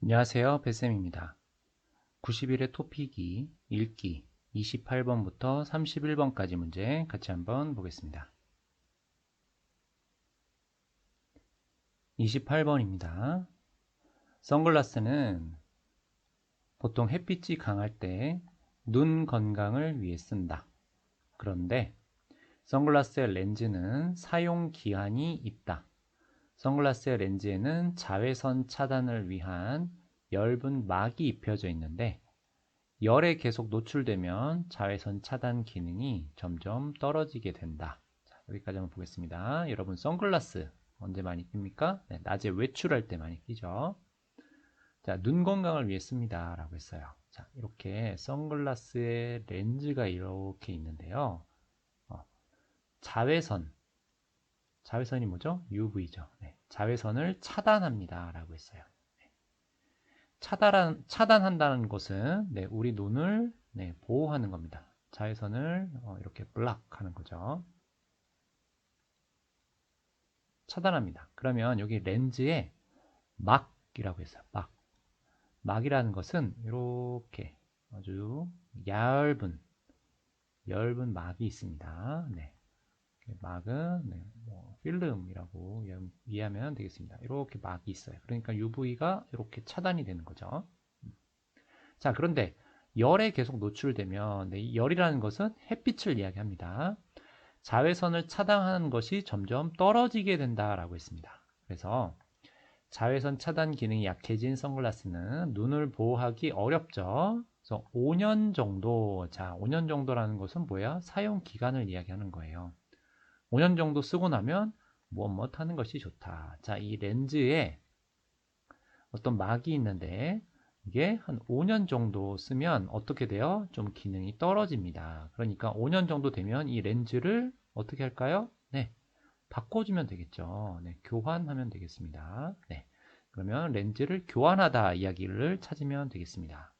안녕하세요. 뱃쌤입니다. 90일의 토픽이 읽기 28번부터 31번까지 문제 같이 한번 보겠습니다. 28번입니다. 선글라스는 보통 햇빛이 강할 때 눈 건강을 위해 쓴다. 그런데 선글라스의 렌즈는 사용 기한이 있다. 선글라스의 렌즈에는 자외선 차단을 위한 엷은 막이 입혀져 있는데 열에 계속 노출되면 자외선 차단 기능이 점점 떨어지게 된다. 자, 여기까지 한번 보겠습니다. 여러분 선글라스 언제 많이 낍니까? 네, 낮에 외출할 때 많이 끼죠. 자, 눈 건강을 위해 씁니다 라고 했어요. 자, 이렇게 선글라스의 렌즈가 이렇게 있는데요. 어, 자외선이 뭐죠? UV죠. 네, 자외선을 차단합니다 라고 했어요. 차단한다는 것은 우리 눈을 보호하는 겁니다. 자외선을 이렇게 블락하는 거죠. 차단합니다. 그러면 여기 렌즈에 막이라고 했어요. 막이라는 것은 이렇게 아주 얇은 막이 있습니다. 네. 막은 뭐 필름이라고 이해하면 되겠습니다. 이렇게 막이 있어요. 그러니까 UV가 이렇게 차단이 되는 거죠. 자, 그런데 열에 계속 노출되면 열이라는 것은 햇빛을 이야기합니다. 자외선을 차단하는 것이 점점 떨어지게 된다라고 했습니다. 그래서 자외선 차단 기능이 약해진 선글라스는 눈을 보호하기 어렵죠. 그래서 5년 정도, 자, 5년 정도라는 것은 뭐야? 사용 기간을 이야기하는 거예요. 5년 정도 쓰고 나면 무엇 하는 것이 좋다. 자, 이 렌즈에 어떤 막이 있는데 이게 한 5년 정도 쓰면 어떻게 돼요? 좀 기능이 떨어집니다. 그러니까 5년 정도 되면 이 렌즈를 어떻게 할까요? 네, 바꿔주면 되겠죠. 네, 교환하면 되겠습니다. 네, 그러면 렌즈를 교환하다 이야기를 찾으면 되겠습니다.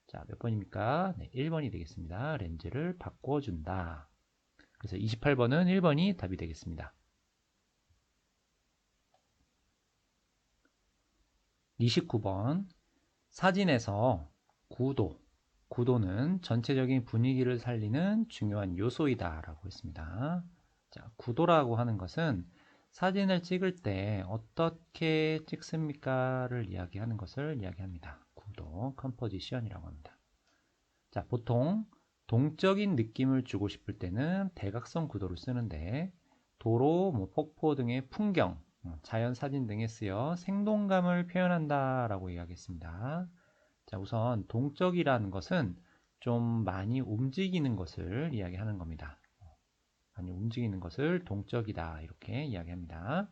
자, 몇 번입니까? 네, 1번이 되겠습니다. 렌즈를 바꿔준다. 그래서 28번은 1번이 답이 되겠습니다. 29번 사진에서 구도는 전체적인 분위기를 살리는 중요한 요소이다 라고 했습니다. 자, 구도라고 하는 것은 사진을 찍을 때 어떻게 찍습니까를 이야기하는 것을 이야기합니다. 구도, 컴포지션이라고 합니다. 자, 보통 동적인 느낌을 주고 싶을 때는 대각선 구도를 쓰는데 도로, 폭포 등의 풍경, 자연 사진 등에 쓰여 생동감을 표현한다라고 이야기했습니다. 자, 우선 동적이라는 것은 좀 많이 움직이는 것을 이야기하는 겁니다. 많이 움직이는 것을 동적이다 이렇게 이야기합니다.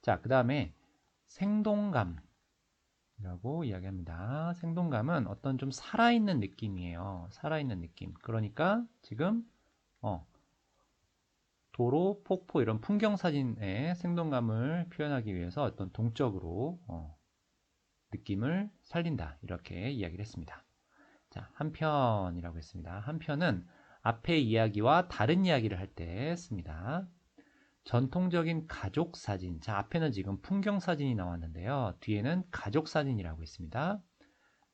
자, 그 다음에 생동감이라고 이야기합니다. 생동감은 어떤 좀 살아있는 느낌이에요. 살아있는 느낌. 그러니까 지금 도로, 폭포 이런 풍경 사진의 생동감을 표현하기 위해서 어떤 동적으로 느낌을 살린다 이렇게 이야기를 했습니다. 자, 한편이라고 했습니다. 한편은 앞의 이야기와 다른 이야기를 할 때 씁니다. 전통적인 가족 사진. 자, 앞에는 지금 풍경 사진이 나왔는데요. 뒤에는 가족 사진이라고 했습니다.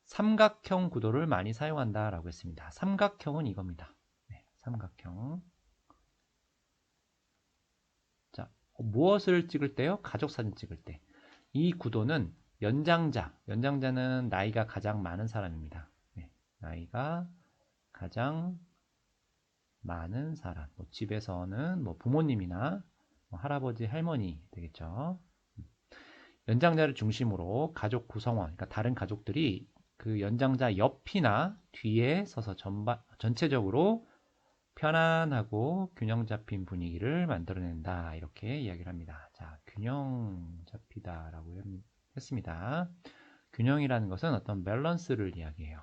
삼각형 구도를 많이 사용한다라고 했습니다. 삼각형은 이겁니다. 네, 삼각형. 자, 무엇을 찍을 때요? 가족 사진 찍을 때. 이 구도는 연장자는 나이가 가장 많은 사람입니다. 네, 나이가 가장 많은 사람. 집에서는 부모님이나 할아버지, 할머니 되겠죠. 연장자를 중심으로 가족 구성원, 그러니까 다른 가족들이 그 연장자 옆이나 뒤에 서서 전체적으로 편안하고 균형 잡힌 분위기를 만들어낸다. 이렇게 이야기를 합니다. 자, 균형 잡히다라고 했습니다. 균형이라는 것은 어떤 밸런스를 이야기해요.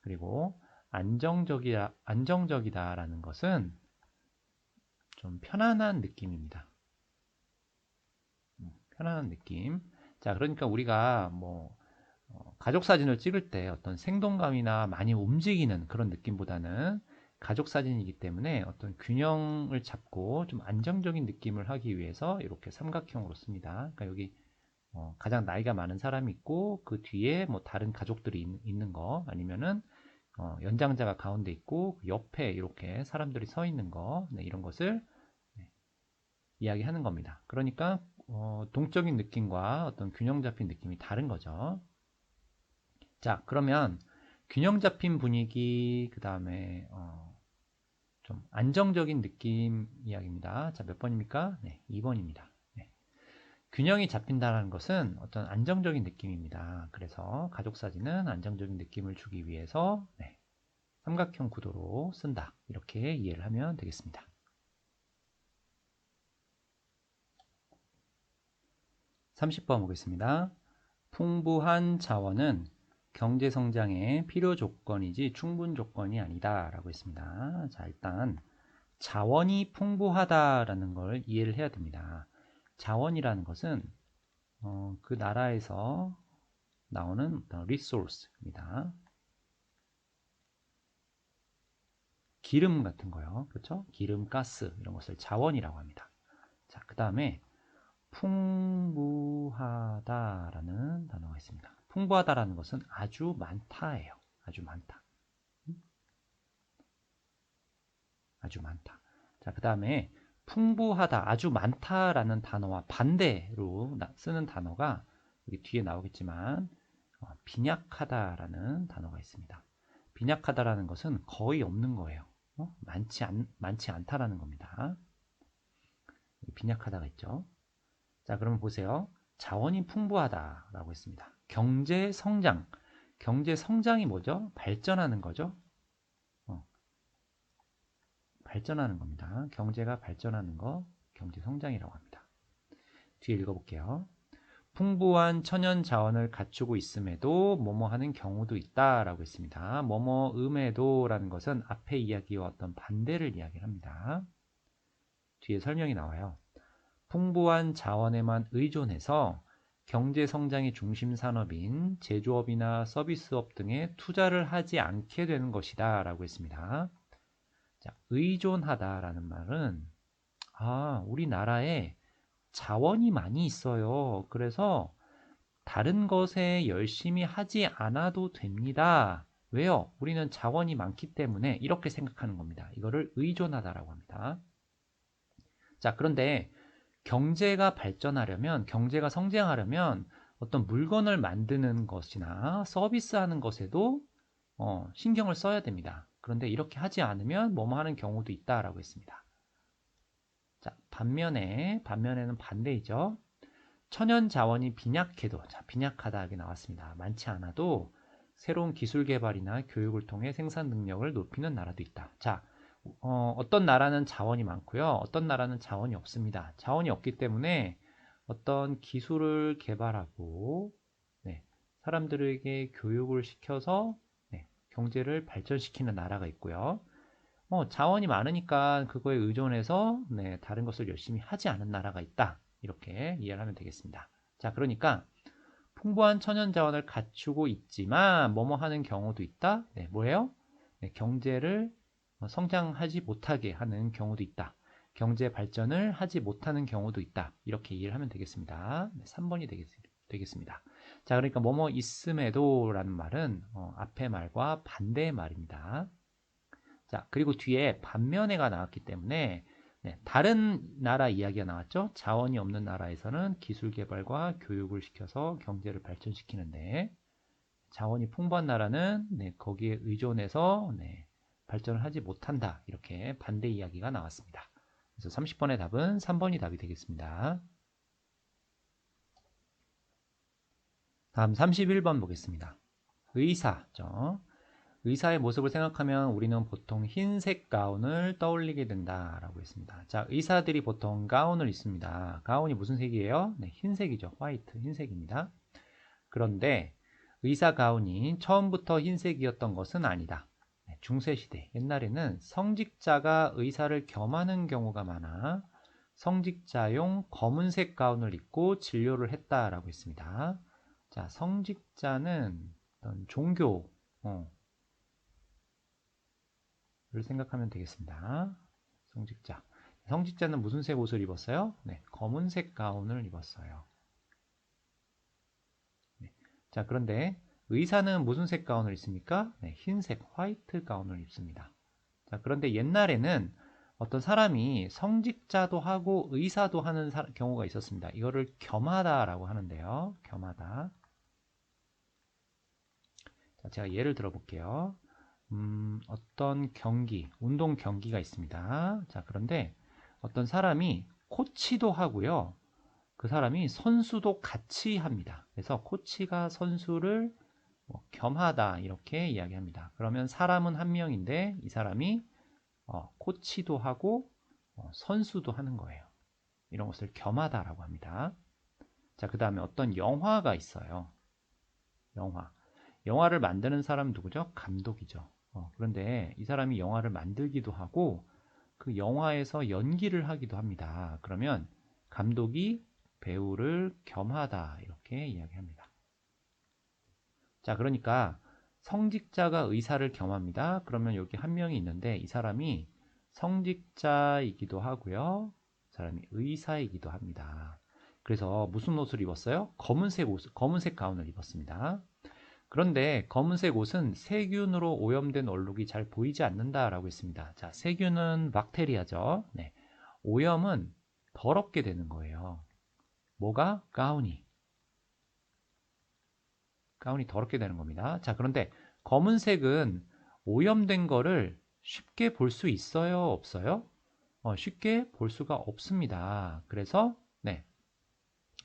그리고 안정적이다라는 것은 좀 편안한 느낌입니다. 편안한 느낌. 자, 그러니까 우리가 가족 사진을 찍을 때 어떤 생동감이나 많이 움직이는 그런 느낌보다는 가족 사진이기 때문에 어떤 균형을 잡고 좀 안정적인 느낌을 하기 위해서 이렇게 삼각형으로 씁니다. 그러니까 여기 가장 나이가 많은 사람이 있고 그 뒤에 뭐 다른 가족들이 있는 거 아니면은 연장자가 가운데 있고 그 옆에 이렇게 사람들이 서 있는 거 네, 이런 것을 네, 이야기하는 겁니다. 그러니까 동적인 느낌과 어떤 균형 잡힌 느낌이 다른 거죠. 자, 그러면 균형 잡힌 분위기 그 다음에 좀 안정적인 느낌 이야기입니다. 자, 몇 번입니까? 네, 2번입니다. 네. 균형이 잡힌다는 것은 어떤 안정적인 느낌입니다. 그래서 가족 사진은 안정적인 느낌을 주기 위해서 네, 삼각형 구도로 쓴다. 이렇게 이해를 하면 되겠습니다. 30번 보겠습니다. 풍부한 자원은 경제 성장의 필요 조건이지 충분 조건이 아니다 라고 했습니다. 자, 일단 자원이 풍부하다라는 걸 이해를 해야 됩니다. 자원이라는 것은 그 나라에서 나오는 어떤 리소스입니다. 기름 같은 거요. 그렇죠? 기름, 가스 이런 것을 자원이라고 합니다. 자, 그 다음에 풍부하다라는 단어가 있습니다. 풍부하다라는 것은 아주 많다예요. 아주 많다. 아주 많다. 자, 그 다음에 풍부하다, 아주 많다라는 단어와 반대로 쓰는 단어가 여기 뒤에 나오겠지만 빈약하다라는 단어가 있습니다. 빈약하다라는 것은 거의 없는 거예요. 많지 않다라는 겁니다. 빈약하다가 있죠. 자, 그러면 보세요. 자원이 풍부하다라고 했습니다. 경제 성장. 경제 성장이 뭐죠? 발전하는 거죠. 발전하는 겁니다. 경제가 발전하는 거 경제 성장이라고 합니다. 뒤에 읽어볼게요. 풍부한 천연 자원을 갖추고 있음에도 뭐뭐 하는 경우도 있다라고 했습니다. 뭐뭐음에도 라는 것은 앞에 이야기와 어떤 반대를 이야기를 합니다. 뒤에 설명이 나와요. 풍부한 자원에만 의존해서 경제 성장의 중심 산업인 제조업이나 서비스업 등에 투자를 하지 않게 되는 것이다 라고 했습니다. 자, 의존하다라는 말은 우리나라에 자원이 많이 있어요. 그래서 다른 것에 열심히 하지 않아도 됩니다. 왜요? 우리는 자원이 많기 때문에 이렇게 생각하는 겁니다. 이거를 의존하다라고 합니다. 자, 그런데 경제가 발전하려면, 경제가 성장하려면 어떤 물건을 만드는 것이나 서비스하는 것에도 신경을 써야 됩니다. 그런데 이렇게 하지 않으면 뭐뭐 하는 경우도 있다라고 했습니다. 자, 반면에는 반대이죠. 천연 자원이 빈약해도, 자, 빈약하다 하게 나왔습니다. 많지 않아도 새로운 기술 개발이나 교육을 통해 생산 능력을 높이는 나라도 있다. 자, 어떤 나라는 자원이 많고요. 어떤 나라는 자원이 없습니다. 자원이 없기 때문에 어떤 기술을 개발하고 네, 사람들에게 교육을 시켜서 네, 경제를 발전시키는 나라가 있고요. 자원이 많으니까 그거에 의존해서 네, 다른 것을 열심히 하지 않은 나라가 있다. 이렇게 이해를 하면 되겠습니다. 자, 그러니까 풍부한 천연 자원을 갖추고 있지만 뭐뭐 하는 경우도 있다. 네, 뭐예요? 네, 경제를 성장하지 못하게 하는 경우도 있다. 경제 발전을 하지 못하는 경우도 있다. 이렇게 이해를 하면 되겠습니다. 네, 3번이 되겠습니다. 자, 그러니까 뭐뭐 있음에도 라는 말은 앞의 말과 반대의 말입니다. 자, 그리고 뒤에 반면에가 나왔기 때문에 네, 다른 나라 이야기가 나왔죠. 자원이 없는 나라에서는 기술 개발과 교육을 시켜서 경제를 발전시키는데 자원이 풍부한 나라는 네, 거기에 의존해서 네, 발전을 하지 못한다. 이렇게 반대 이야기가 나왔습니다. 그래서 30번의 답은 3번이 답이 되겠습니다. 다음 31번 보겠습니다. 의사죠. 의사의 모습을 생각하면 우리는 보통 흰색 가운을 떠올리게 된다라고 했습니다. 자, 의사들이 보통 가운을 입습니다. 가운이 무슨 색이에요? 네, 흰색이죠. 화이트, 흰색입니다. 그런데 의사 가운이 처음부터 흰색이었던 것은 아니다. 네, 중세시대, 옛날에는 성직자가 의사를 겸하는 경우가 많아 성직자용 검은색 가운을 입고 진료를 했다라고 했습니다. 자, 성직자는 어떤 종교, 를 생각하면 되겠습니다. 성직자. 성직자는 무슨 색 옷을 입었어요? 네, 검은색 가운을 입었어요. 자, 그런데 의사는 무슨 색 가운을 입습니까? 네, 흰색 화이트 가운을 입습니다. 자, 그런데 옛날에는 어떤 사람이 성직자도 하고 의사도 하는 경우가 있었습니다. 이거를 겸하다라고 하는데요. 겸하다. 자, 제가 예를 들어 볼게요. 어떤 경기, 운동 경기가 있습니다. 자, 그런데 어떤 사람이 코치도 하고요. 그 사람이 선수도 같이 합니다. 그래서 코치가 선수를 겸하다 이렇게 이야기합니다. 그러면 사람은 한 명인데 이 사람이 코치도 하고 선수도 하는 거예요. 이런 것을 겸하다라고 합니다. 자, 그 다음에 어떤 영화가 있어요. 영화를 만드는 사람은 누구죠? 감독이죠. 그런데 이 사람이 영화를 만들기도 하고 그 영화에서 연기를 하기도 합니다. 그러면 감독이 배우를 겸하다 이렇게 이야기합니다. 자, 그러니까 성직자가 의사를 겸합니다. 그러면 여기 한 명이 있는데 이 사람이 성직자이기도 하고요. 이 사람이 의사이기도 합니다. 그래서 무슨 옷을 입었어요? 검은색 가운을 입었습니다. 그런데 검은색 옷은 세균으로 오염된 얼룩이 잘 보이지 않는다라고 했습니다. 자, 세균은 박테리아죠. 네. 오염은 더럽게 되는 거예요. 뭐가? 가운이 더럽게 되는 겁니다. 자, 그런데 검은색은 오염된 거를 쉽게 볼 수 있어요? 없어요? 쉽게 볼 수가 없습니다. 그래서 네,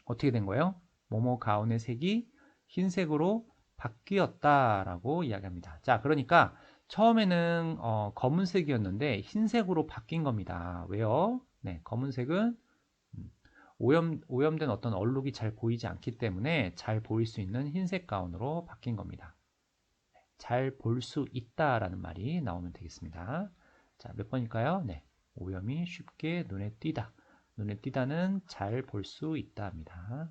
어떻게 된 거예요? 뭐뭐 가운의 색이 흰색으로 바뀌었다라고 이야기합니다. 자, 그러니까 처음에는 검은색이었는데 흰색으로 바뀐 겁니다. 왜요? 네, 검은색은 오염된 어떤 얼룩이 잘 보이지 않기 때문에 잘 보일 수 있는 흰색 가운으로 바뀐 겁니다. 잘 볼 수 있다라는 말이 나오면 되겠습니다. 자, 몇 번일까요? 네, 오염이 쉽게 눈에 띄다. 눈에 띄다는 잘 볼 수 있다입니다.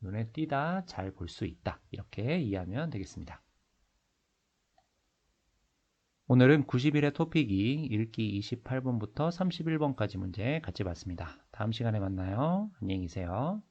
눈에 띄다, 잘 볼 수 있다. 이렇게 이해하면 되겠습니다. 오늘은 90일의 토픽이 읽기 28번부터 31번까지 문제 같이 봤습니다. 다음 시간에 만나요. 안녕히 계세요.